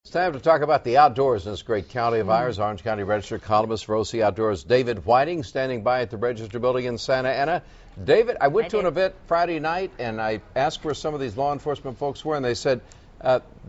It's time to talk about the outdoors in this great county of ours. Orange County Register columnist for KOCE Outdoors, David Whiting, standing by at the Register building in Santa Ana. David, I went to an event Friday night, and I asked where some of these law enforcement folks were, and they said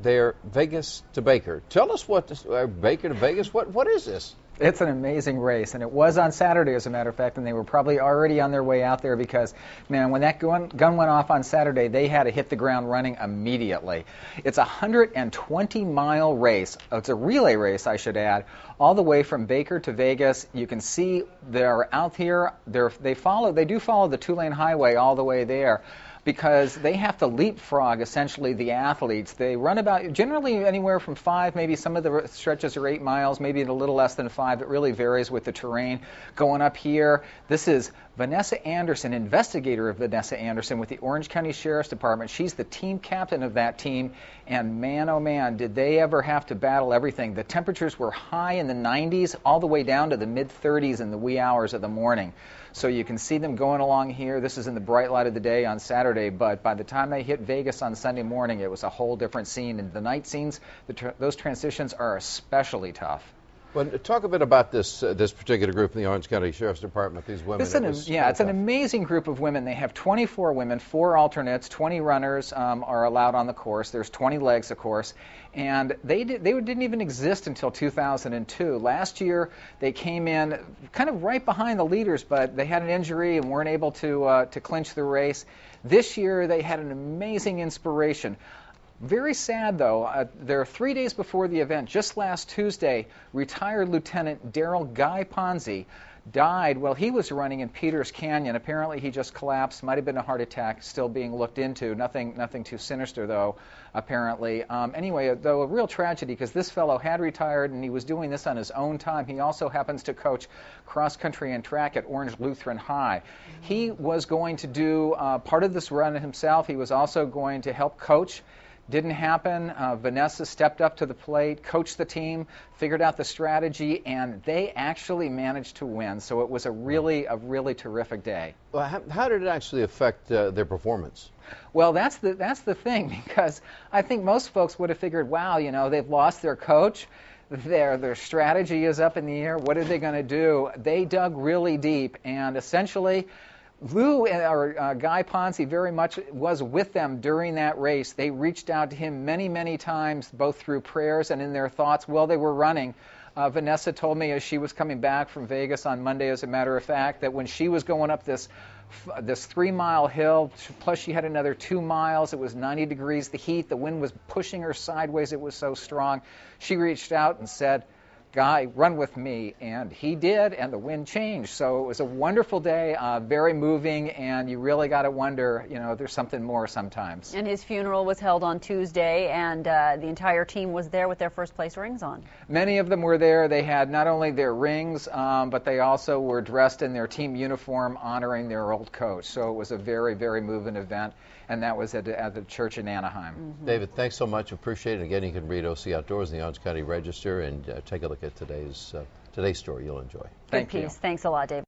they're Vegas to Baker. Tell us what this, Baker to Vegas, what is this? It's an amazing race, and it was on Saturday, as a matter of fact, and they were probably already on their way out there because, man, when that gun went off on Saturday, they had to hit the ground running immediately. It's a 120-mile race. It's a relay race, I should add, all the way from Baker to Vegas. You can see they're out here. They do follow the two-lane highway all the way there, because they have to leapfrog, essentially, the athletes. They run about, generally anywhere from 5, maybe some of the stretches are 8 miles, maybe a little less than 5. It really varies with the terrain. Going up here, this is Vanessa Anderson, investigator of Vanessa Anderson with the Orange County Sheriff's Department. She's the team captain of that team, and man, oh man, did they ever have to battle everything. The temperatures were high in the 90s, all the way down to the mid-30s in the wee hours of the morning. So you can see them going along here. This is in the bright light of the day on Saturday, but by the time they hit Vegas on Sunday morning, it was a whole different scene. And the night scenes, those transitions are especially tough. Well, talk a bit about this particular group in the Orange County Sheriff's Department, these women. It's an amazing group of women. They have 24 women, 4 alternates, 20 runners are allowed on the course. There's 20 legs, of course. And they didn't even exist until 2002. Last year, they came in kind of right behind the leaders, but they had an injury and weren't able to clinch the race. This year, they had an amazing inspiration. Very sad, though. There are 3 days before the event, just last Tuesday, retired Lieutenant Daryl Guy Ponzi died while he was running in Peters Canyon. Apparently, he just collapsed. Might have been a heart attack, still being looked into. Nothing too sinister, though, apparently. Anyway, though, a real tragedy, because this fellow had retired, and he was doing this on his own time. He also happens to coach cross-country and track at Orange Lutheran High. He was going to do part of this run himself. He was also going to help coach. Didn't happen. Vanessa stepped up to the plate, coached the team, figured out the strategy, and they actually managed to win. So it was a really terrific day. Well, how did it actually affect their performance? Well, that's the thing, because I think most folks would have figured, wow, you know, they've lost their coach. Their strategy is up in the air. What are they going to do? They dug really deep, and essentially, Guy Ponzi very much was with them during that race. They reached out to him many times, both through prayers and in their thoughts while they were running. Vanessa told me as she was coming back from Vegas on Monday, as a matter of fact, that when she was going up this 3-mile hill, plus she had another 2 miles, it was 90 degrees, the heat, the wind was pushing her sideways, it was so strong. She reached out and said, "Guy, run with me," and he did, and the wind changed. So it was a wonderful day, very moving, and you really got to wonder, you know, there's something more sometimes. And his funeral was held on Tuesday, and the entire team was there with their first place rings on. Many of them were there. They had not only their rings, but they also were dressed in their team uniform, honoring their old coach. So it was a very moving event, and that was at the church in Anaheim. David, thanks so much. Appreciate it. Again, you can read KOCE Outdoors in the Orange County Register and take a look at today's story. You'll enjoy. Good piece. Thanks a lot, David.